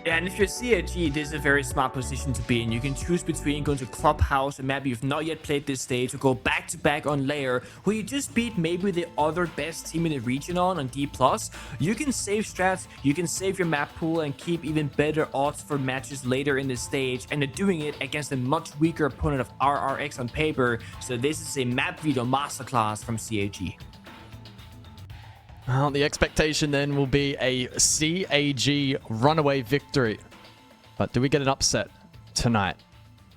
Yeah, and if you're CAG, this is a very smart position to be in. You can choose between going to Clubhouse, a map you've not yet played this stage, or go back-to-back on Layer, where you just beat maybe the other best team in the region on D+. You can save strats, you can save your map pool, and keep even better odds for matches later in the stage, and they're doing it against a much weaker opponent of RRX on paper, so this is a map veto masterclass from CAG. Well, the expectation then will be a CAG runaway victory. But do we get an upset tonight?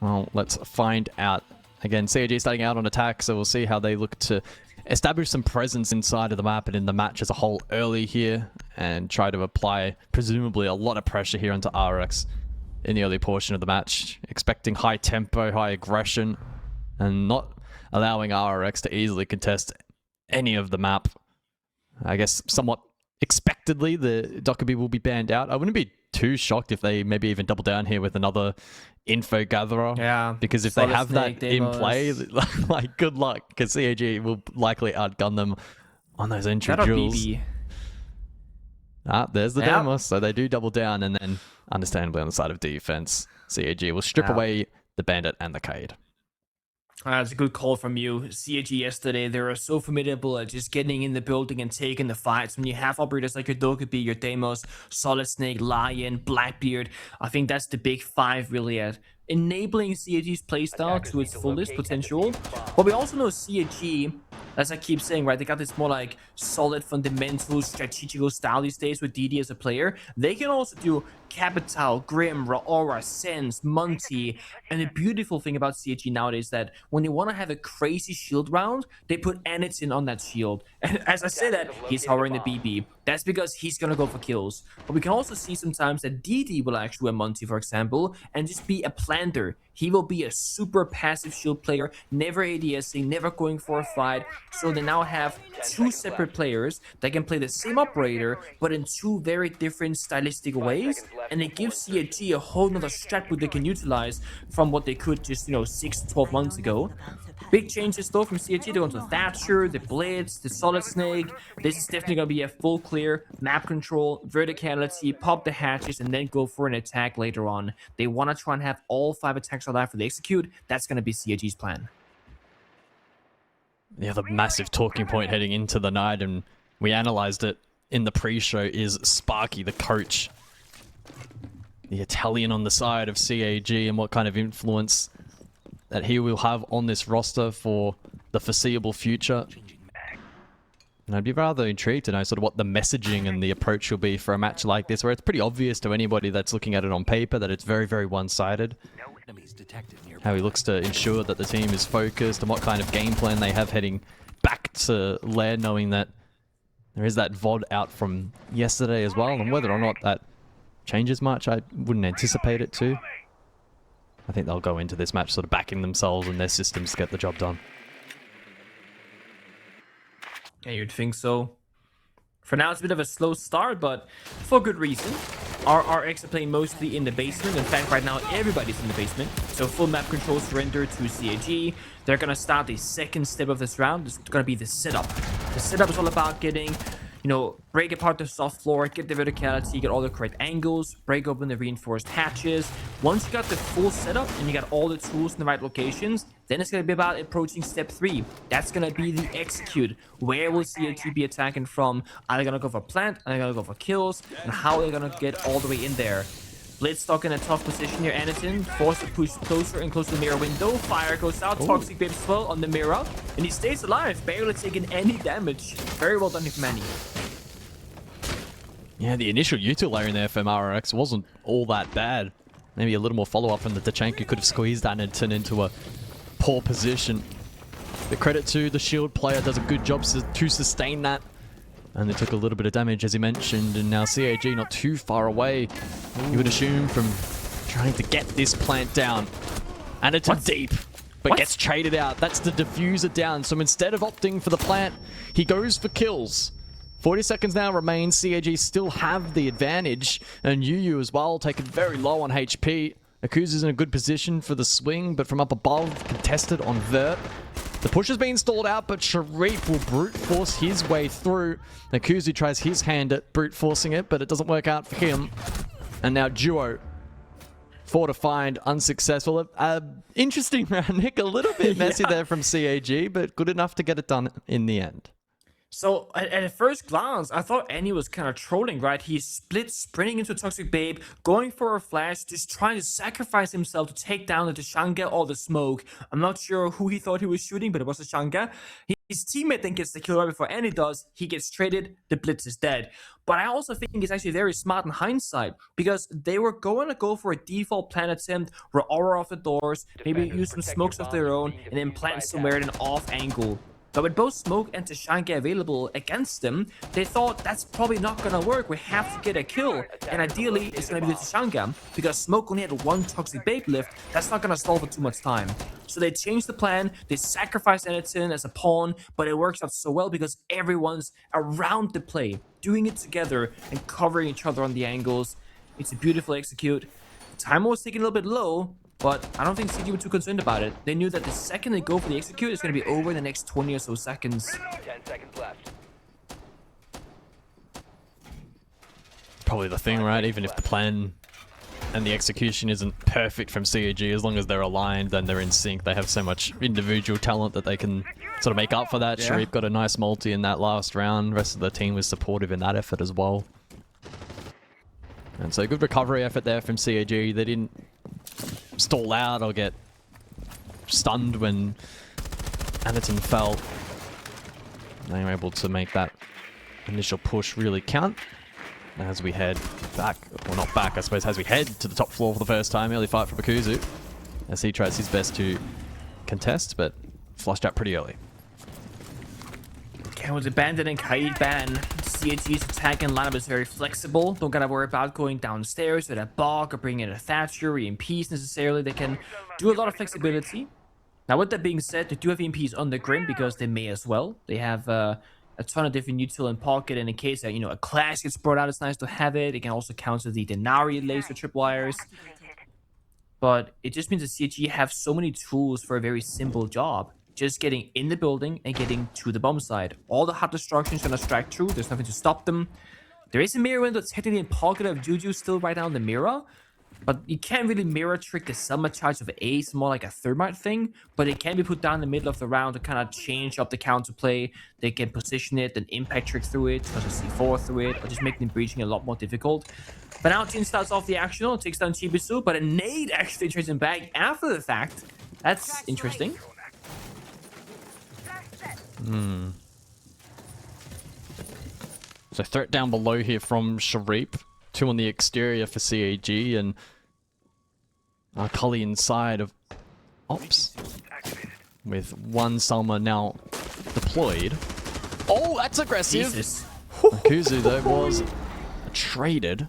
Well, let's find out. Again, CAG starting out on attack, so we'll see how they look to establish some presence inside of the map and in the match as a whole early here, and try to apply, presumably, a lot of pressure here onto RRX in the early portion of the match. Expecting high tempo, high aggression, and not allowing RRX to easily contest any of the map. I guess somewhat expectedly, the Dokkaebi will be banned out. I wouldn't be too shocked if they maybe even double down here with another info gatherer. Yeah. Because if they have that in play, like, good luck, because CAG will likely outgun them on those entry drills. There's the Demos, so they do double down, and then, understandably, on the side of defense, CAG will strip away the Bandit and the Kaid. That's a good call from you. CAG yesterday, they were so formidable at just getting in the building and taking the fights. When you have operators like your Dokkaebi, your Deimos, Solid Snake, Lion, Blackbeard, I think that's the big five really at enabling CAG's playstyle to its fullest potential. But we also know CAG, as I keep saying, right, they got this more like solid, fundamental, strategical style these days with DD as a player. They can also do Capital, Grim, Raora, Sense, Monty. And the beautiful thing about CAG nowadays is that when they want to have a crazy shield round, they put Anitin on that shield. And as I say that, he's hovering the BB. That's because he's going to go for kills. But we can also see sometimes that DD will actually wear Monty, for example, and just be a planter. He will be a super passive shield player, never ADSing, never going for a fight. So they now have two separate players that can play the same operator, but in two very different stylistic ways. And it gives CAG a whole nother strat pool they can utilize from what they could just, 6 to 12 months ago. Big changes though from CAG. They're going to Thatcher, the Blitz, the Solid Snake. This is definitely going to be a full clear, map control, verticality, pop the hatches, and then go for an attack later on. They want to try and have all 5 attacks alive for the execute. That's going to be CAG's plan. The other massive talking point heading into the night, and we analyzed it in the pre-show, is Sparky, the coach. The Italian on the side of CAG, and what kind of influence that he will have on this roster for the foreseeable future. And I'd be rather intrigued to know sort of what the messaging and the approach will be for a match like this, where it's pretty obvious to anybody that's looking at it on paper that it's very, very one-sided. How he looks to ensure that the team is focused, and what kind of game plan they have heading back to Lair, knowing that there is that VOD out from yesterday as well, and whether or not that changes much, I wouldn't anticipate it to. I think they'll go into this match sort of backing themselves and their systems to get the job done. Yeah, you'd think so. For now, it's a bit of a slow start, but for good reason. RRX are playing mostly in the basement. In fact, right now, everybody's in the basement. So full map control surrender to CAG. They're going to start the second step of this round. It's going to be the setup. The setup is all about getting, break apart the soft floor, get the verticality, get all the correct angles, break open the reinforced hatches. Once you got the full setup and you got all the tools in the right locations, then it's going to be about approaching step 3. That's going to be the execute. Where will CAG be attacking from? Are they going to go for plant? Are they going to go for kills? And how are they going to get all the way in there? Blitz stuck in a tough position here. Anitin forced to push closer and closer to the mirror window. Fire goes out. Ooh. Toxic Babes as well on the mirror. And he stays alive, barely taking any damage. Very well done, if Manny. Yeah, the initial util layer in there from RRX wasn't all that bad. Maybe a little more follow-up, and the Tachanka could have squeezed Anitin into a poor position. The credit to the shield player, does a good job to sustain that. And they took a little bit of damage, as he mentioned, and now CAG not too far away. You would assume from trying to get this plant down. And it's deep, but gets traded out. That's the diffuser down. So instead of opting for the plant, he goes for kills. 40 seconds now remain. CAG still have the advantage. And Yu as well, taken very low on HP. Akuzu's in a good position for the swing, but from up above, contested on Vert. The push has been stalled out, but Sharif will brute force his way through. Akuzu tries his hand at brute forcing it, but it doesn't work out for him. And now Duo. 4 to find, unsuccessful. Interesting round, Nick. A little bit messy there from CAG, but good enough to get it done in the end. So at first glance, I thought Annie was kind of trolling, right? He sprinting into Toxic Babe, going for a flash, just trying to sacrifice himself to take down the Tashanga or the Smoke. I'm not sure who he thought he was shooting, but it was Tashanga. His teammate then gets the kill right before Annie does. He gets traded, the Blitz is dead. But I also think it's actually very smart in hindsight, because they were going to go for a default plan attempt, where aura off the doors, maybe use some smokes of their own, and then plant somewhere at an off angle. But with both Smoke and Tashanga available against them, they thought that's probably not going to work. We have to get a kill. And ideally, it's going to be the Tashanga, because Smoke only had one Toxic Babe lift. That's not going to stall for too much time. So they changed the plan. They sacrificed Edison as a pawn, but it works out so well because everyone's around the play, doing it together and covering each other on the angles. It's a beautiful execute. Time was taking a little bit low, but I don't think CG were too concerned about it. They knew that the second they go for the execute, it's going to be over in the next 20 or so seconds. 10 seconds left. Probably the thing, right? Even if the plan and the execution isn't perfect from CAG, as long as they're aligned, then they're in sync. They have so much individual talent that they can sort of make up for that. Yeah. Sharif got a nice multi in that last round. The rest of the team was supportive in that effort as well. And so good recovery effort there from CAG. They didn't stall out or get stunned when Anderton fell. They were able to make that initial push really count. As we head back, well not back I suppose, as we head to the top floor for the first time, early fight for Bakuzu. As he tries his best to contest, but flushed out pretty early. Okay, with the Bandit and Kaid ban, CAG's attack and lineup is very flexible. Don't gotta worry about going downstairs with a Bog or bringing in a Thatcher or EMPs necessarily. They can do a lot of flexibility. Now with that being said, they do have EMPs on the Grim because they may as well. They have a ton of different util in pocket, and in case that, you know, a class gets brought out, it's nice to have it. It can also counter the Denari laser tripwires. But it just means that CAG have so many tools for a very simple job. Just getting in the building and getting to the bomb side. All the hot destruction is going to strike through. There's nothing to stop them. There is a mirror window technically in pocket of Juju still right now in the mirror. But you can't really mirror trick the summer charge of Ace, more like a Thermite thing. But it can be put down in the middle of the round to kind of change up the counterplay. They can position it, then impact trick through it, or just C4 through it, or just make the breaching a lot more difficult. But now Jin starts off the action, takes down Chibisu, but a nade actually trades him back after the fact. That's interesting. So threat down below here from Sharif. 2 on the exterior for CAG, and Cully inside of Ops. With 1 Salma now deployed. Oh, that's aggressive! Jesus. Kuzu, though, was traded.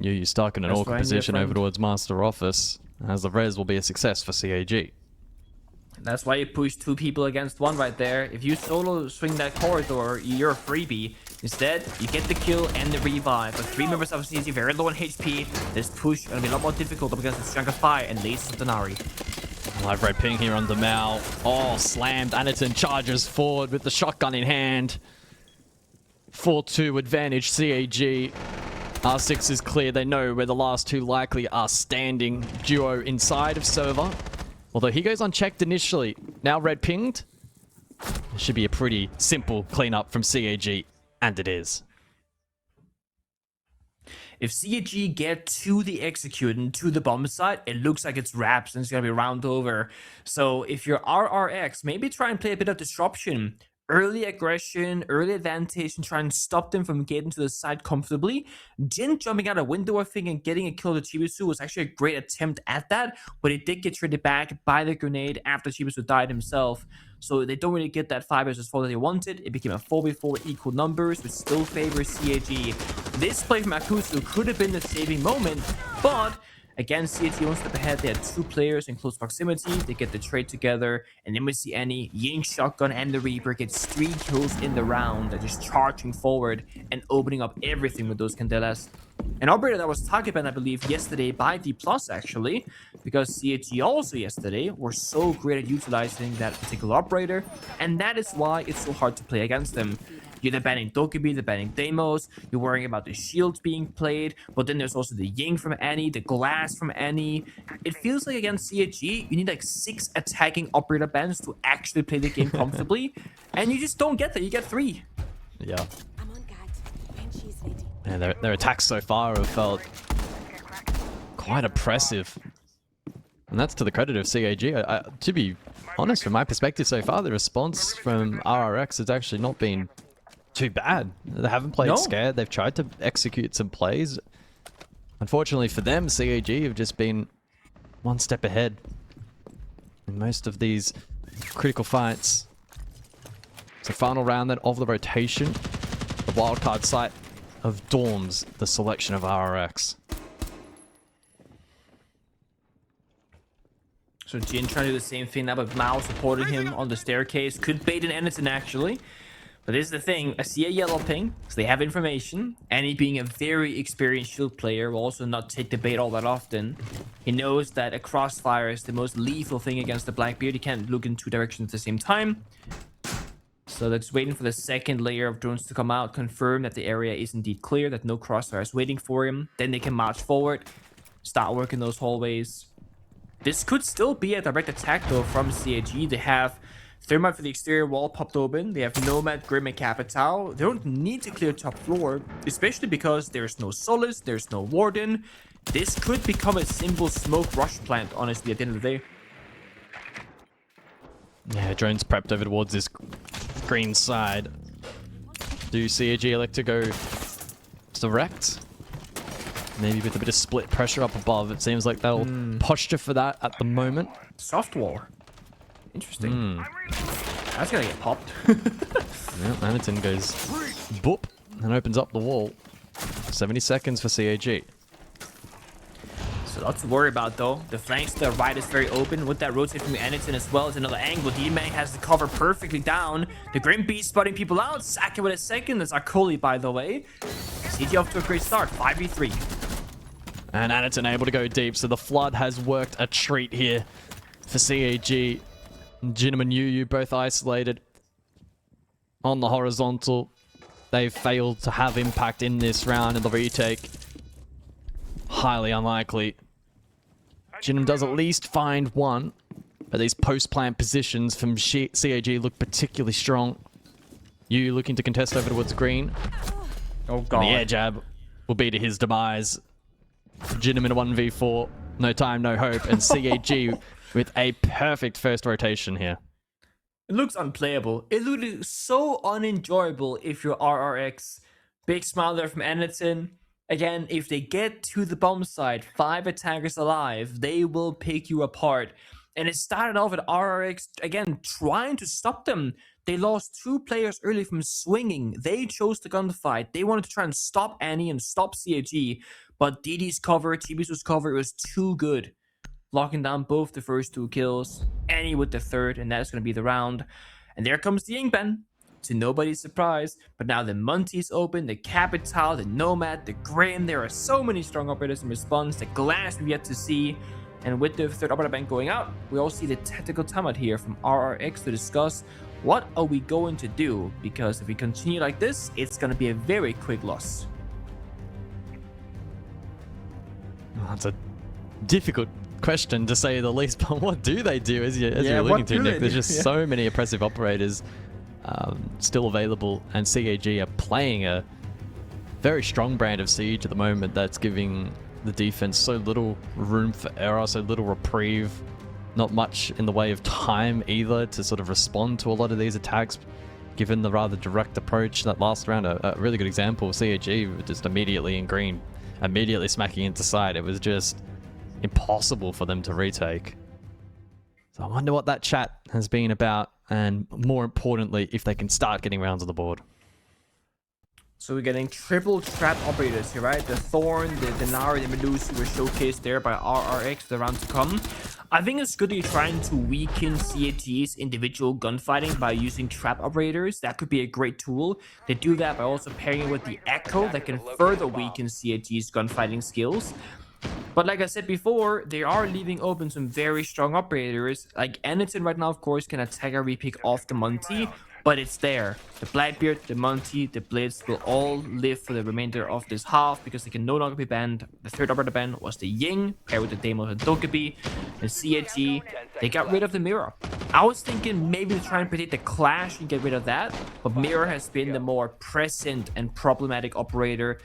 You're stuck in an That's awkward fine, position yeah, over friend. towards Master Office, as the res will be a success for CAG. That's why you push 2 people against 1 right there. If you solo swing that corridor, you're a freebie. Instead, you get the kill and the revive. But 3 members of CAG very low on HP. This push is going to be a lot more difficult up against the Strength of Fire and lasers of Denari. Live red ping here on the Mao. Oh, slammed. Anderton charges forward with the shotgun in hand. 4-2 advantage CAG. R6 is clear. They know where the last 2 likely are standing. Duo inside of server. Although he goes unchecked initially. Now red pinged. It should be a pretty simple cleanup from CAG. And it is. If CAG get to the execute and to the bomb site, it looks like it's wraps and it's going to be round over. So if you're RRX, maybe try and play a bit of disruption. Early aggression, early advantage, and try and stop them from getting to the side comfortably. Jin jumping out a window, I think, and getting a kill to Chibisu was actually a great attempt at that, but it did get traded back by the grenade after Chibisu died himself. So they don't really get that 5 versus 4 that they wanted. It became a 4v4 equal numbers, which still favors CAG. This play from Akusu could have been the saving moment, but again, CAG one step ahead. They had 2 players in close proximity. They get the trade together, and then we see Annie, Ying Shotgun, and the Reaper gets 3 kills in the round. They're just charging forward and opening up everything with those Candelas. An operator that was target banned, I believe, yesterday by D+, actually, because CAG also yesterday were so great at utilizing that particular operator, and that is why it's so hard to play against them. You're banning Dokkaebi, they're banning Deimos, you're worrying about the shields being played, but then there's also the Ying from Annie, the Glass from Annie. It feels like against CAG, you need like 6 attacking operator bans to actually play the game comfortably, and you just don't get that, you get 3. Yeah. And their attacks so far have felt quite oppressive. And that's to the credit of CAG. To be honest, from my perspective so far, the response from RRX has actually not been too bad. They haven't played scared. They've tried to execute some plays. Unfortunately for them, CAG have just been one step ahead in most of these critical fights. So final round then of the rotation. The wildcard site of Dorms, the selection of RRX. So Jin trying to do the same thing now, but Mao supporting him on the staircase. Could bait an Anderson actually. But this is the thing, I see a yellow ping, so they have information. And he being a very experienced shield player will also not take the bait all that often. He knows that a crossfire is the most lethal thing against the Blackbeard. He can't look in 2 directions at the same time. So that's waiting for the second layer of drones to come out, confirm that the area is indeed clear, that no crossfire is waiting for him. Then they can march forward, start working those hallways. This could still be a direct attack though from CAG. They have Thermite for the exterior wall popped open. They have Nomad, Grim, and Capital. They don't need to clear top floor, especially because there's no Solace, there's no Warden. This could become a simple smoke rush plant, honestly, at the end of the day. Yeah, drones prepped over towards this green side. Do CAG elect to go direct? Maybe with a bit of split pressure up above. It seems like they'll posture for that at the moment. Soft wall. Interesting. That's gonna get popped. Yeah, Anderson goes boop and opens up the wall. 70 seconds for CAG. So lots to worry about though. The flanks to the right is very open. With that rotate from Anderson as well as another angle. D-Mang has the cover perfectly down. The Grim Beast spotting people out. Saka with a second. That's Akoli, by the way. CG off to a great start. 5v3. And Anderson able to go deep. So the Flood has worked a treat here for CAG. Jinim and Yu both isolated on the horizontal. They've failed to have impact in this round in the retake. Highly unlikely. Jinim does at least find one, but these post-plant positions from CAG look particularly strong. Yu looking to contest over towards green. Oh god. And the air jab will be to his demise. Jinim in a 1v4. No time, no hope. And CAG with a perfect first rotation here. It looks unplayable. It looks so unenjoyable if you're RRX. Big smile there from Anderson. Again, if they get to the bomb site, 5 attackers alive, they will pick you apart. And it started off with RRX, again, trying to stop them. They lost 2 players early from swinging. They chose the gunfight. They wanted to try and stop Annie and stop CAG. But DD's cover, Tibisu's cover, was too good. Locking down both the first 2 kills. Annie with the third, and that's going to be the round. And there comes the Yingban. To nobody's surprise, but now the Monty's open, the Capital, the Nomad, the Grim. There are so many strong operators in response. The Glass we've yet to see. And with the third operator bank going out, we all see the tactical timeout here from RRX to discuss what are we going to do, because if we continue like this, it's going to be a very quick loss. That's a difficult question to say the least, but what do they do? As you're alluding to, Nick, there's just so many oppressive operators still available, and CAG are playing a very strong brand of Siege at the moment that's giving the defense so little room for error, so little reprieve, not much in the way of time either to sort of respond to a lot of these attacks, given the rather direct approach. That last round, a really good example of CAG just immediately in green, immediately smacking into side. It was just impossible for them to retake. So I wonder what that chat has been about, and more importantly, if they can start getting rounds on the board. So we're getting triple trap operators here, right? The Thorn, the Denari, the Medusa were showcased there by RRX, the round to come. I think it's good that you're trying to weaken CAG's individual gunfighting by using trap operators. That could be a great tool. They do that by also pairing it with the Echo that can further weaken CAG's gunfighting skills. But like I said before, they are leaving open some very strong operators. Like Anderson right now, of course, can attack a repick off the Monty. but it's there. The Blackbeard, the Monty, the Blitz will all live for the remainder of this half because they can no longer be banned. The third operator ban was the Ying, paired with the Deimos and Dokkaebi. And CAG, they got rid of the Mirror. I was thinking maybe to try and predict the Clash and get rid of that, but Mirror has been the more present and problematic operator.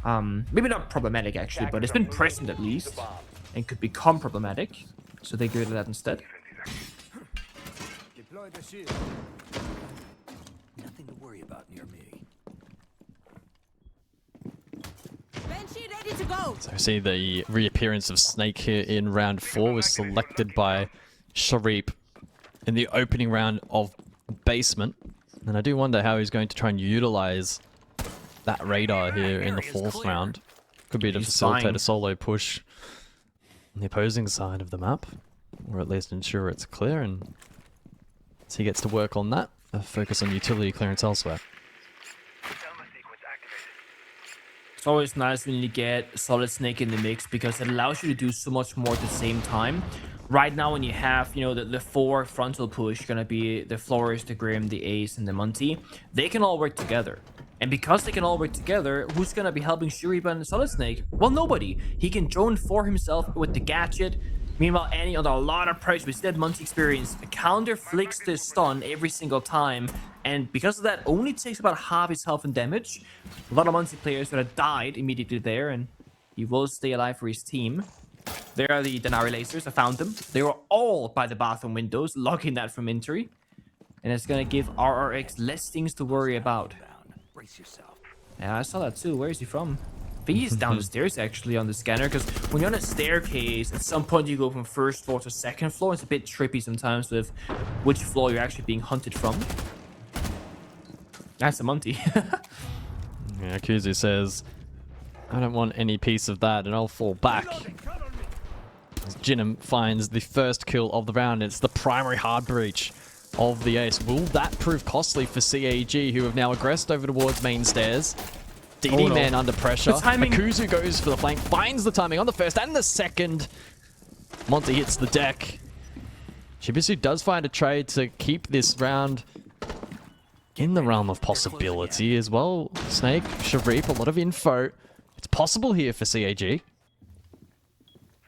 Maybe not problematic actually, but it's been present at least, and could become problematic. So they get rid of that instead. Deploy the shield. Nothing to worry about near me. Banshee ready to go. So I see the reappearance of Snake here in round 4 was selected by Sharip in the opening round of Basement. And I do wonder how he's going to try and utilize that radar here in the 4th round. Could be to facilitate a solo push on the opposing side of the map, or at least ensure it's clear, and so he gets to work on that, focus on utility clearance elsewhere. It's always nice when you get Solid Snake in the mix because it allows you to do so much more at the same time. Right now when you have, you know, the 4 frontal push, gonna be the Flourish, the Grim, the Ace, and the Monty, they can all work together. And because they can all work together, who's gonna be helping Shuriba and Solid Snake? Well, nobody. He can drone for himself with the gadget. Meanwhile, Annie under a lot of pressure with that Monty experience counter flicks the stun every single time, and because of that, only takes about half his health and damage. A lot of Monty players that have died immediately there, and he will stay alive for his team. There are the Denari lasers. I found them. They were all by the bathroom windows, locking that from injury, and it's gonna give RRX less things to worry about. Brace yourself. Yeah, I saw that too. Where is he from? I think he's down the stairs actually on the scanner, because when you're on a staircase, at some point you go from 1st floor to 2nd floor. It's a bit trippy sometimes with which floor you're actually being hunted from. That's a Monty. Yeah, Kuzu says, I don't want any piece of that, and I'll fall back. As Jinnum finds the first kill of the round, it's the primary hard breach of the Ace. Will that prove costly for CAG, who have now aggressed over towards main stairs? DD Man under pressure. Akuzu goes for the flank, finds the timing on the first and the second. Monty hits the deck. Shibisu does find a trade to keep this round in the realm of possibility as well. Snake, Sharip, a lot of info. It's possible here for CAG.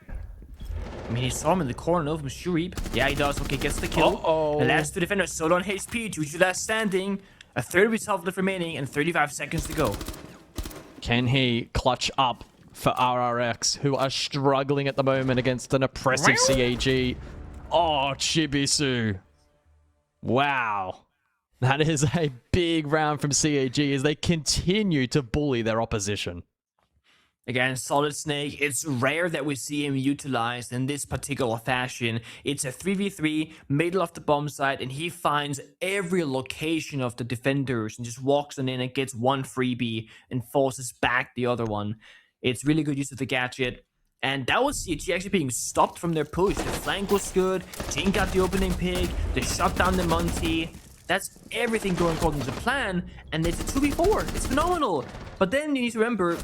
I mean, he saw him in the corner of Sharip. Yeah, he does. Okay, gets the kill. The last 2 defenders solo on HP. Juju last standing. A third of his health left remaining and 35 seconds to go. Can he clutch up for RRX, who are struggling at the moment against an oppressive CAG? Oh, Chibisu. Wow. That is a big round from CAG as they continue to bully their opposition. Again, Solid Snake, it's rare that we see him utilized in this particular fashion. It's a 3v3, middle of the bomb site, and he finds every location of the defenders and just walks on in and gets one freebie and forces back the other one. It's really good use of the gadget. And that was CG actually being stopped from their push. The flank was good, Jin got the opening pick, they shut down the Monty. That's everything going according to plan, and it's a 2v4. It's phenomenal. But then you need to remember,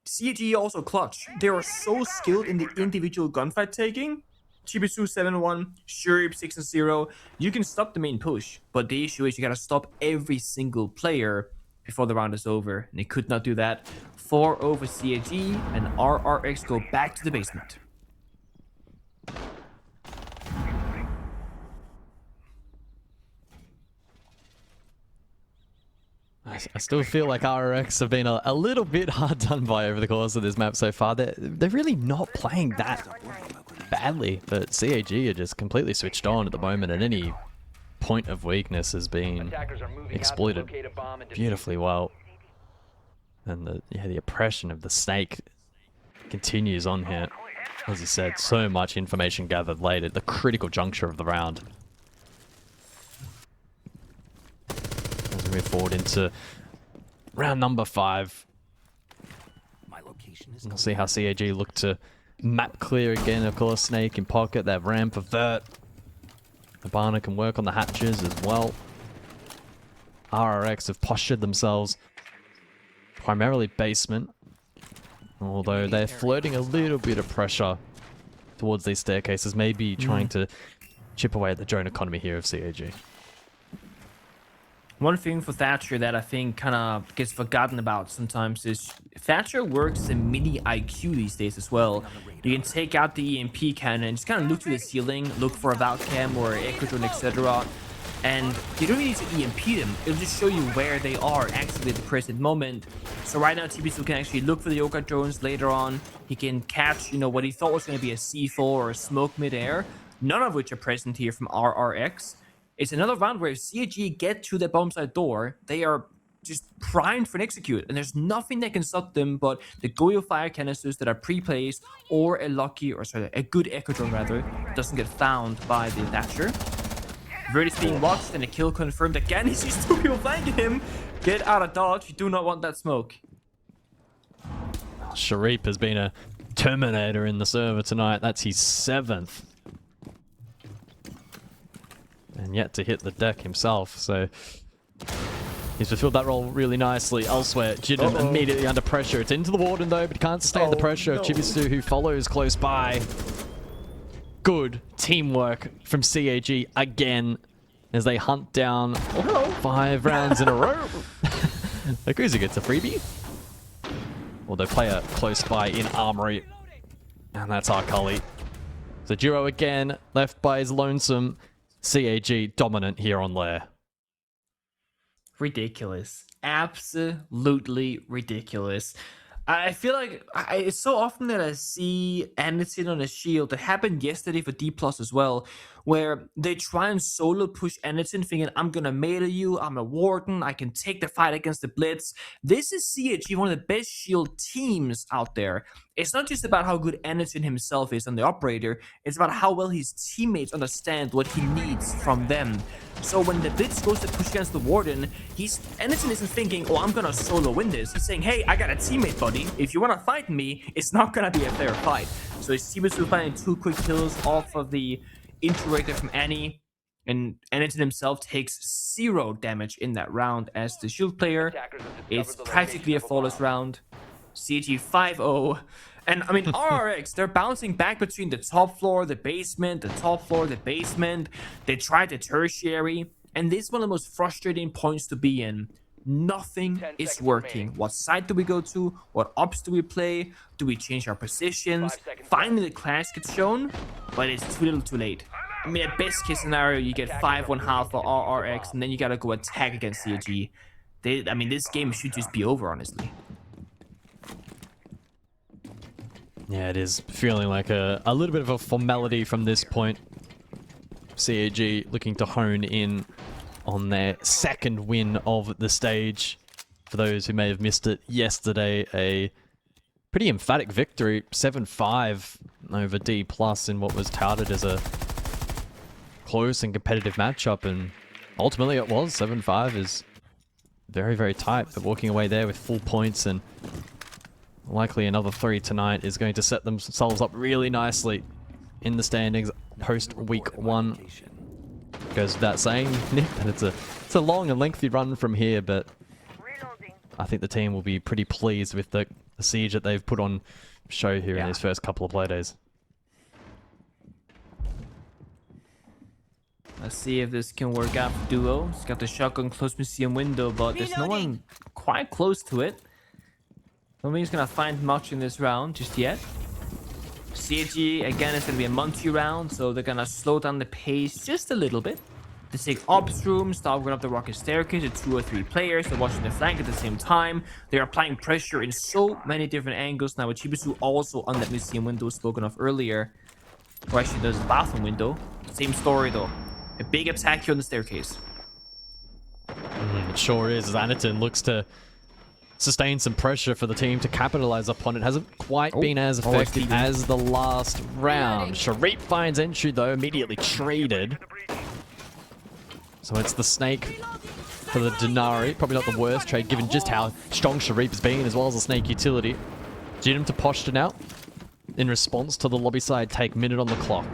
CAG also clutch. They are so skilled in the individual gunfight taking. Chibisu 7-1, Shurip 6-0. You can stop the main push, but the issue is you gotta stop every single player before the round is over, and they could not do that. 4 over CAG, and RRX go back to the basement. I still feel like RRX have been a little bit hard done by over the course of this map so far. They're really not playing that badly, but CAG are just completely switched on at the moment, and any point of weakness has been exploited beautifully well. And the oppression of the Snake continues on here. As you said, so much information gathered late at the critical juncture of the round. As we move forward into round number 5. We'll see how CAG look to map clear again. Of course, Snake in pocket, they have ramp, avert. Habana can work on the hatches as well. RRX have postured themselves primarily basement, although they're flirting a little bit of pressure towards these staircases, maybe trying to chip away at the drone economy here of CAG. One thing for Thatcher that I think kind of gets forgotten about sometimes is Thatcher works as a mini IQ these days as well. You can take out the EMP cannon, just kind of look to the ceiling, look for a Valcam or Echo Drone, etc. And you don't really need to EMP them. It'll just show you where they are actually at the present moment. So right now, TB2 can actually look for the Yoga drones later on. He can catch, what he thought was going to be a C4 or a smoke midair, none of which are present here from RRX. It's another round where if CAG get to the bomb site door, they are just primed for an execute, and there's nothing that can stop them but the Goyo fire canisters that are pre-placed, or a good Echo Drone rather, doesn't get found by the Thatcher. Verdi's being watched, and a kill confirmed again. He sees two people flanking him. Get out of dodge. You do not want that smoke. Sharif has been a Terminator in the server tonight. That's his 7th. And yet to hit the deck himself, so he's fulfilled that role really nicely. Elsewhere, Jidam immediately under pressure. It's into the Warden though, but he can't sustain the pressure of Chibisu, who follows close by. Good teamwork from CAG again as they hunt down 5 rounds in a row. Akuza gets a freebie. Well, they play a close by in Armory, and that's our Cully. So Jiro again, left by his lonesome. CAG dominant here on Lair. Ridiculous. Absolutely ridiculous. I feel like it's so often that I see Anderson on a shield. That happened yesterday for D+ as well, where they try and solo push Anderson, thinking, I'm gonna melee you, I'm a Warden, I can take the fight against the Blitz. This is CAG, one of the best shield teams out there. It's not just about how good Anderson himself is on the operator, it's about how well his teammates understand what he needs from them. So when the Blitz goes to push against the Warden, Anderson isn't thinking, oh, I'm gonna solo win this. He's saying, hey, I got a teammate, buddy. If you wanna fight me, it's not gonna be a fair fight. So his teammates will find 2 quick kills off of the interrogator from Annie, and Anderson himself takes 0 damage in that round as the shield player. It's practically a flawless round. CAG 5-0. And I mean, RRX, they're bouncing back between the top floor, the basement, the top floor, the basement. They tried the tertiary, and this is one of the most frustrating points to be in. Nothing is working. What side do we go to? What ops do we play? Do we change our positions? Finally, the clash gets shown, but it's too little too late. I mean, at best case scenario, you get 5-1/2 for RRX, and then you gotta go attack against CAG. I mean, this game should just be over, honestly. Yeah, it is feeling like a little bit of a formality from this point. CAG looking to hone in on their 2nd win of the stage. For those who may have missed it yesterday, a pretty emphatic victory, 7-5 over D+ in what was touted as a close and competitive matchup, and ultimately it was. 7-5 is very, very tight, but walking away there with full points, and likely another 3 tonight is going to set themselves up really nicely in the standings post week 1. Goes without saying, Nick, that it's a long and lengthy run from here, but I think the team will be pretty pleased with the siege that they've put on show here in these first couple of playdays. Let's see if this can work out for Duo. He's got the shotgun close museum window, but there's no one quite close to it. I don't think he's gonna find much in this round just yet. CAG, again, it's gonna be a Monty round, so they're gonna slow down the pace just a little bit. They take ops room, start going up the rocket staircase with 2 or 3 players. They're watching the flank at the same time. They're applying pressure in so many different angles now with Chibisu also on that museum window spoken of earlier. Or actually, there's a bathroom window. Same story though. A big attack here on the staircase. It sure is, as Anaton looks to sustain some pressure for the team to capitalize upon it. Hasn't quite been as effective as the last round. Sharif finds entry though, immediately traded. So it's the snake for the Denari. Probably not the worst trade given just how strong Sharif has been, as well as the snake utility. Jidam to Posture now in response to the lobby side take, minute on the clock.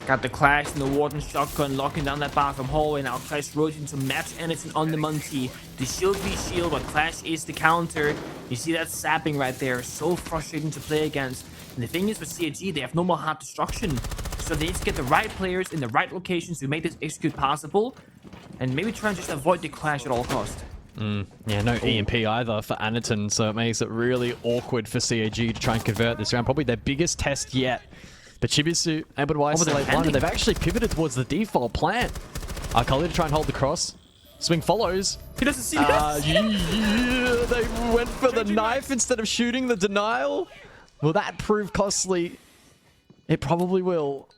Got the Clash and the Warden shotgun locking down that bathroom hallway. Now Clash rotating to match Anderson on the Monty. The shield v shield, but Clash is the counter. You see that sapping right there. So frustrating to play against. And the thing is with CAG, they have no more hard destruction. So they need to get the right players in the right locations to make this execute possible. and maybe try and just avoid the clash at all cost. Yeah, no EMP either for Aniton, so it makes it really awkward for CAG to try and convert this round. Probably their biggest test yet. But Chibisu able to isolate one, and they've actually pivoted towards the default plan. Kali to try and hold the cross. Swing follows. He doesn't see this. Yeah, they went for the knife instead of shooting the denial. Will that prove costly? It probably will.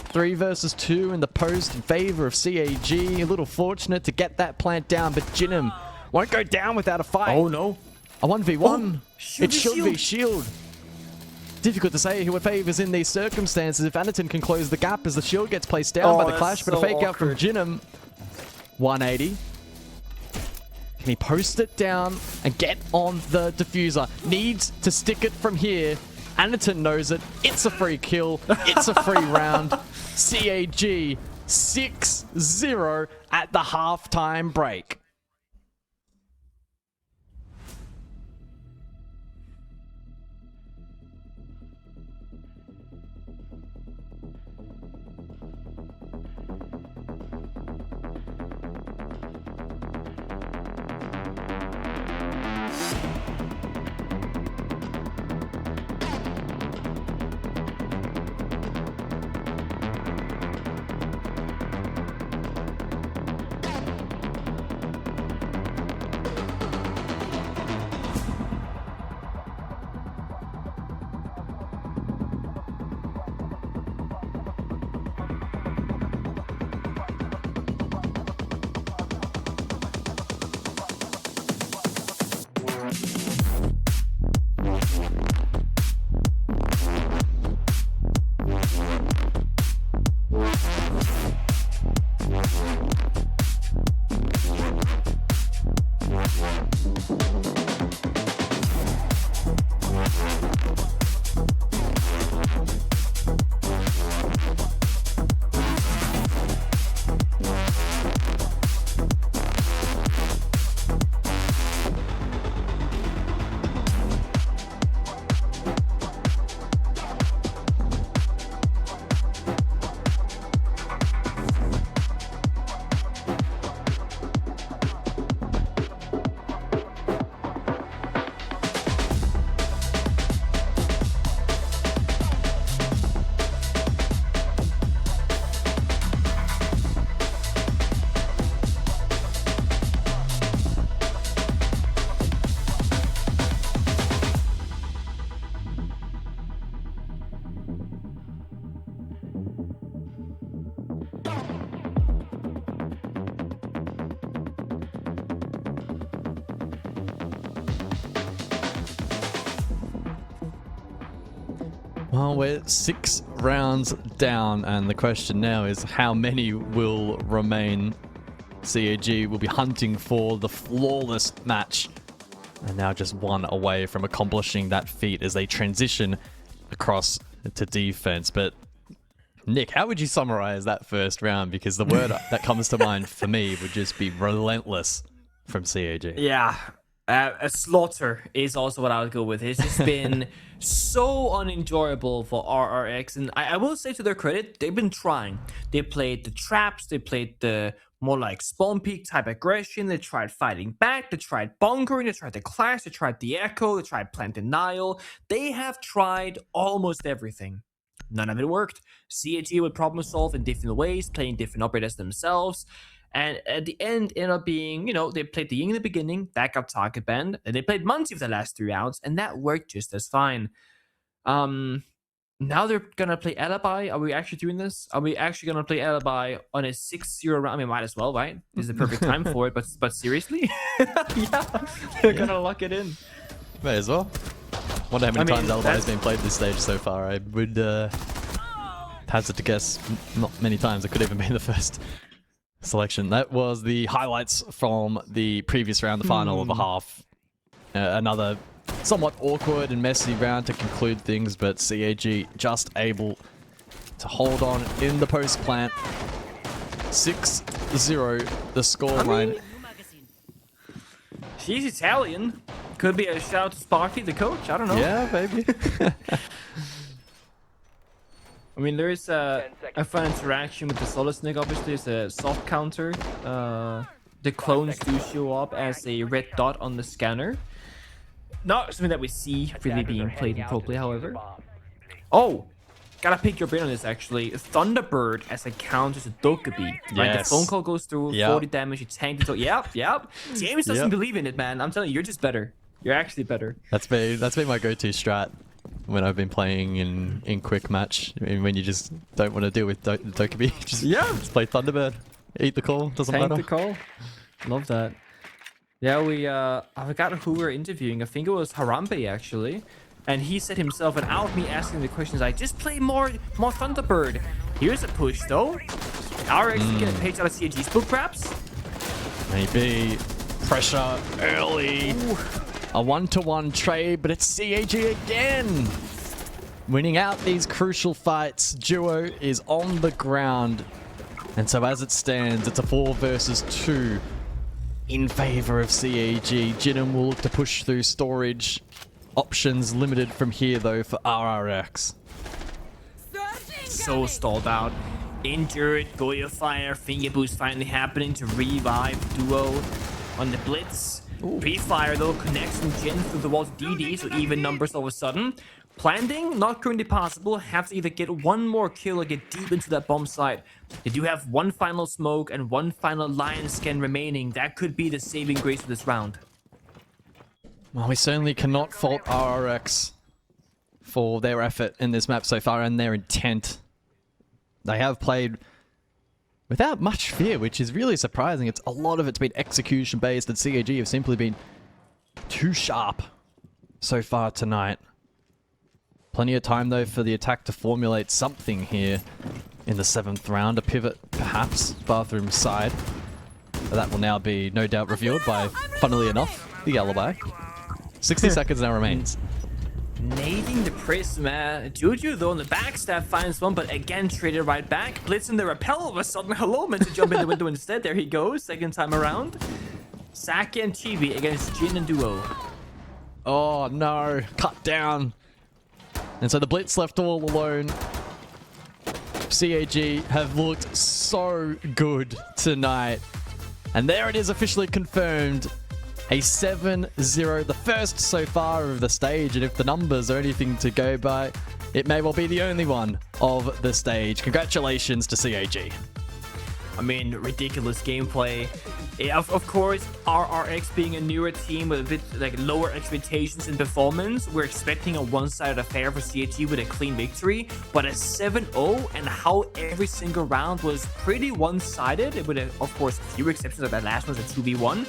3 versus 2 in the post in favor of CAG. A little fortunate to get that plant down, but Jinim won't go down without a fight. Oh no. A 1v1. Oh, it should be shield. Difficult to say who it favors in these circumstances. If Aniton can close the gap as the shield gets placed down by the clash, but a fake out from Jinim. 180. Can he post it down and get on the diffuser? Needs to stick it from here. Aniton knows it. It's a free kill. It's a free round. CAG 6-0 at the halftime break. Well, we're 6 rounds down, and the question now is how many will remain? CAG will be hunting for the flawless match, and now just 1 away from accomplishing that feat as they transition across to defense. But Nick, how would you summarize that first round? Because the word that comes to mind for me would just be relentless from CAG. Yeah. A slaughter is also what I would go with. It's just been so unenjoyable for RRX, and I will say to their credit, they've been trying. They played the traps, they played the more like spawn peak type aggression, they tried fighting back, they tried bunkering, they tried the clash, they tried the echo, they tried plant denial. They have tried almost everything. None of it worked. CAG would problem solve in different ways, playing different operators themselves. And at the end, ended up being, you know, they played the Ying in the beginning, that got target banned, and they played Muncie for the last 3 rounds, and that worked just as fine. Now they're gonna play Alibi. Are we actually doing this? Are we actually gonna play Alibi on a 6-0 round? I mean, might as well, right? This is the perfect time for it, but seriously? Yeah, they're gonna lock it in. May as well. Wonder how many times Alibi has been played this stage so far. I would hazard to guess not many times. It could even be the first selection. That was the highlights from the previous round, the final of a half. Another somewhat awkward and messy round to conclude things, but CAG just able to hold on in the post plant. 6-0 the scoreline. She's Italian. Could be a shout out to Sparky, the coach. I don't know. Yeah, maybe. I mean, there is a fun interaction with the Solid Snake. Obviously, it's a soft counter. The clones do show up as a red dot on the scanner. Not something that we see really being played in pro play, however. Oh, gotta pick your brain on this actually. Thunderbird as a counter to Dokkaebi. Right, the Yes. phone call goes through, Yep. 40 damage, you tank it. Yep. James doesn't Yep. believe in it, man. I'm telling you, you're just better. You're actually better. That's been my go-to strat when I've been playing in quick match. I mean, when you just don't want to deal with Dokkaebi, just play Thunderbird. Eat the call, doesn't Tank matter. the call. Love that. Yeah, I forgot who we were interviewing. I think it was Harambe actually. And he said himself, and out of me asking the questions, I just play more Thunderbird. Here's a push though. RRX is getting page out of CAG's book perhaps. Maybe pressure early. Ooh. A 1-to-1 trade, but it's CAG again. Winning out these crucial fights. Duo is on the ground. And so as it stands, it's a 4 versus 2 in favor of CAG. Jinnen will look to push through storage. Options limited from here though for RRX. So stalled out. Injured, Goya fire, finger boost finally happening to revive Duo on the blitz. Pre-fire though connects from Jin through the wall to DD, so even numbers all of a sudden. Planting, not currently possible. Have to either get one more kill or get deep into that bomb site. They do have one final smoke and one final lion scan remaining. That could be the saving grace of this round. Well, we certainly cannot fault RRX for their effort in this map so far and their intent. They have played without much fear, which is really surprising. A lot of it's been execution based, and CAG have simply been too sharp so far tonight. Plenty of time though for the attack to formulate something here in the 7th round. A pivot perhaps, bathroom side. But that will now be no doubt revealed by, funnily enough, the alibi. 60 seconds now remains. Nading the Prisma. Juju though on the backstab finds one, but again traded right back. Blitz in the repel all of a sudden. Hello, meant to jump in the window instead. There he goes, second time around. Saki and Chibi against Jin and Duo. Oh no, cut down. And so the Blitz left all alone. CAG have looked so good tonight. And there it is, officially confirmed. A 7-0, the first so far of the stage, and if the numbers are anything to go by, it may well be the only one of the stage. Congratulations to CAG. I mean, ridiculous gameplay. Of course, RRX being a newer team with a bit like lower expectations in performance, we're expecting a one-sided affair for CAG with a clean victory, but a 7-0 and how every single round was pretty one-sided, with of course few exceptions of that last one was a 2v1.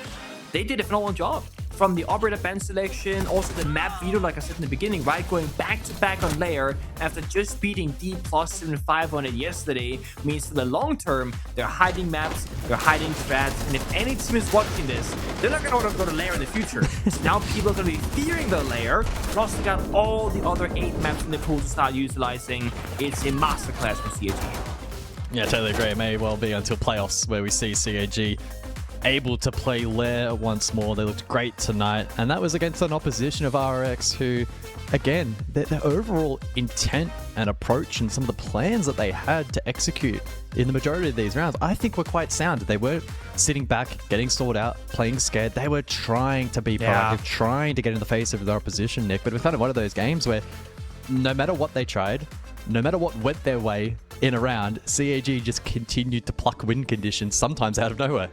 They did a phenomenal job. From the operator band selection, also the map veto, like I said in the beginning, right? Going back to back on layer after just beating D plus 75 on it yesterday means for the long term, they're hiding maps, they're hiding strats, and if any team is watching this, they're not going to want to go to layer in the future. So now people are going to be fearing the layer, plus they got all the other 8 maps in the pool to start utilizing. It's a masterclass for CAG. Yeah, totally agree. It may well be until playoffs where we see CAG able to play Lair once more. They looked great tonight, and that was against an opposition of RRX who, again, their overall intent and approach and some of the plans that they had to execute in the majority of these rounds, I think were quite sound. They weren't sitting back, getting stalled out, playing scared. They were trying to be proactive, trying to get in the face of their opposition, Nick, but it was kind of one of those games where no matter what they tried, no matter what went their way in a round, CAG just continued to pluck win conditions, sometimes out of nowhere.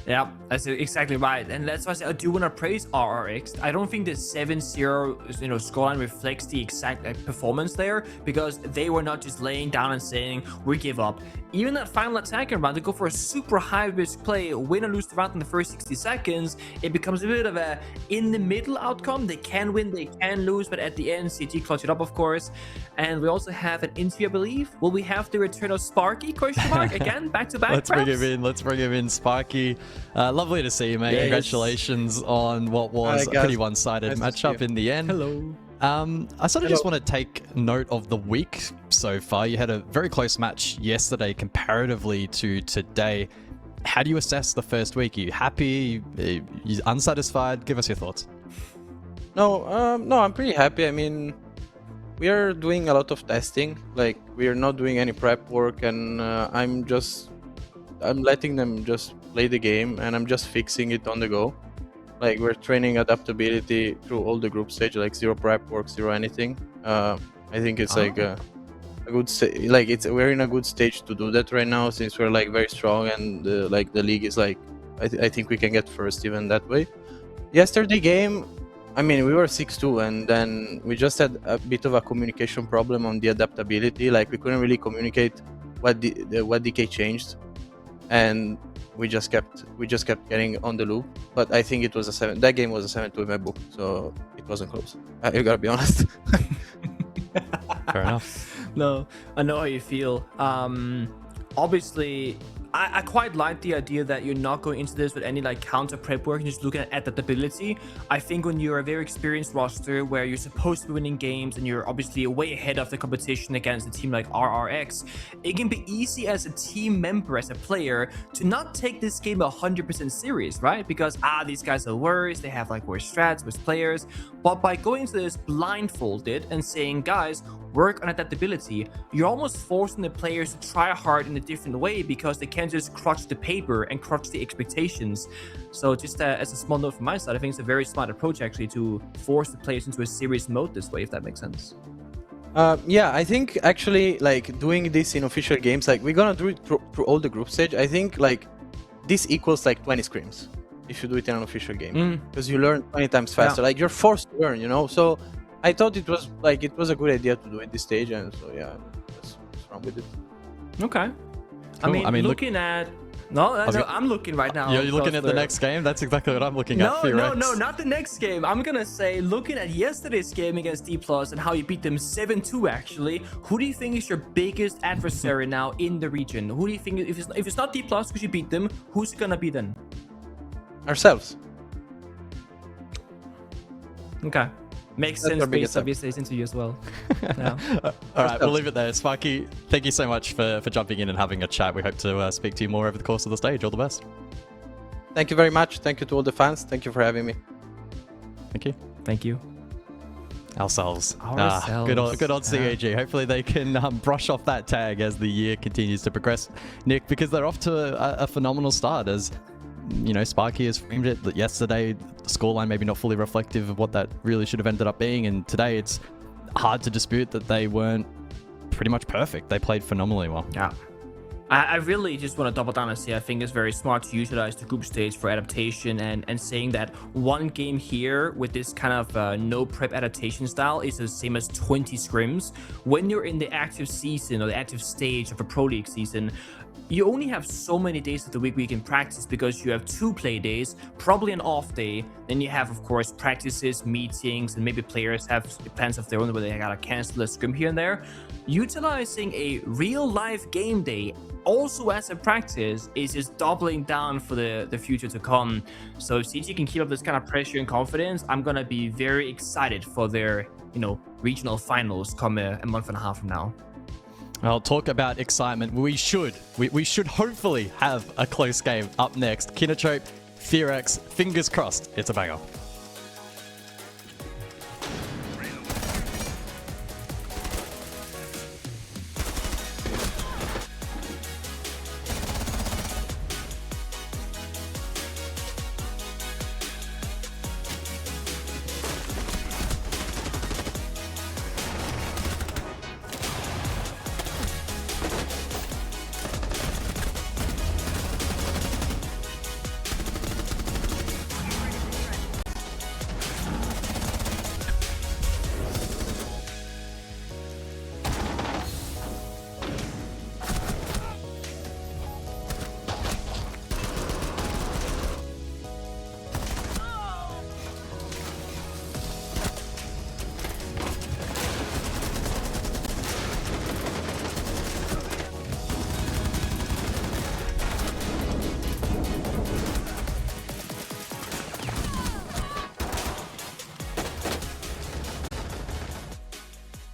Yeah, that's exactly right. And that's why I say I do want to praise RRX. I don't think the 7-0 scoreline reflects the exact performance there, because they were not just laying down and saying, we give up. Even that final attacking round, to go for a super high risk play, win or lose the round in the first 60 seconds, it becomes a bit of a in the middle outcome. They can win, they can lose, but at the end, CG clutch it up, of course. And we also have an interview, I believe. Will we have the return of Sparky? Question mark again, back to back. Let's bring him in. Let's bring him in, Sparky. Lovely to see you, mate. Yes. Congratulations on what was a pretty one-sided Nice to matchup see you. in the end. Hello. I sort of just want to take note of the week so far. You had a very close match yesterday comparatively to today. How do you assess the first week? Are you happy? Are you unsatisfied? Give us your thoughts. No, I'm pretty happy. I mean, we are doing a lot of testing. Like we are not doing any prep work, and I'm letting them just play the game, and I'm just fixing it on the go. Like we're training adaptability through all the group stage, like zero prep work, zero anything. I think it's like a good like we're in a good stage to do that right now, since we're like very strong, and like the league is like I think we can get first even that way. Yesterday game, I mean, we were 6-2, and then we just had a bit of a communication problem on the adaptability. Like we couldn't really communicate what DK changed, and we just kept getting on the loop. But I think it was that game was a 7-2 in my book, so it wasn't close. You gotta be honest. Fair enough. No, I know how you feel. Obviously, I quite like the idea that you're not going into this with any like counter prep work and just looking at adaptability. I think when you're a very experienced roster where you're supposed to be winning games and you're obviously way ahead of the competition against a team like RRX, it can be easy as a team member, as a player, to not take this game 100% serious, right? Because these guys are worse, they have like worse strats, worse players. But by going into this blindfolded and saying, guys, work on adaptability, you're almost forcing the players to try hard in a different way, because they can't just crutch the paper and crutch the expectations. So just as a small note from my side, I think it's a very smart approach actually to force the players into a serious mode this way, if that makes sense. Yeah, I think actually like doing this in official games, like we're gonna do it through all the group stage. I think like this equals like 20 scrims if you do it in an official game, because you learn 20 times faster. Like you're forced to learn, you know. So I thought it was a good idea to do it this stage, and so yeah, just run with it. Okay. Cool. I mean, looking at... No, I'm looking right now. You're looking at the next game? That's exactly what I'm looking at. No, not the next game. I'm gonna say, looking at yesterday's game against D+ and how you beat them 7-2 actually, who do you think is your biggest adversary now in the region? Who do you think, if it's not D+, because you beat them, who's it gonna be then? Ourselves. Okay. Makes sense based on yesterday's interview as well. Yeah. All right, we'll leave it there. Sparky, thank you so much for jumping in and having a chat. We hope to speak to you more over the course of the stage. All the best. Thank you very much. Thank you to all the fans. Thank you for having me. Thank you. Thank you. Ourselves. Ourselves. Good old CAG. Hopefully they can brush off that tag as the year continues to progress, Nick, because they're off to a phenomenal start. As you know, Sparky has framed it that yesterday the scoreline maybe not fully reflective of what that really should have ended up being, and today it's hard to dispute that they weren't pretty much perfect. They played phenomenally well. Yeah. I really just want to double down and say I think it's very smart to utilize the group stage for adaptation, and saying that one game here with this kind of no prep adaptation style is the same as 20 scrims. When you're in the active season or the active stage of a Pro League season, you only have so many days of the week where you can practice, because you have 2 play days, probably an off day. Then you have, of course, practices, meetings, and maybe players have plans of their own where they gotta cancel a scrim here and there. Utilizing a real life game day also as a practice is just doubling down for the future to come. So if CG can keep up this kind of pressure and confidence, I'm gonna be very excited for their, regional finals come a month and a half from now. Well, talk about excitement. We should hopefully have a close game up next. Kinotrope, FearX, fingers crossed, it's a banger.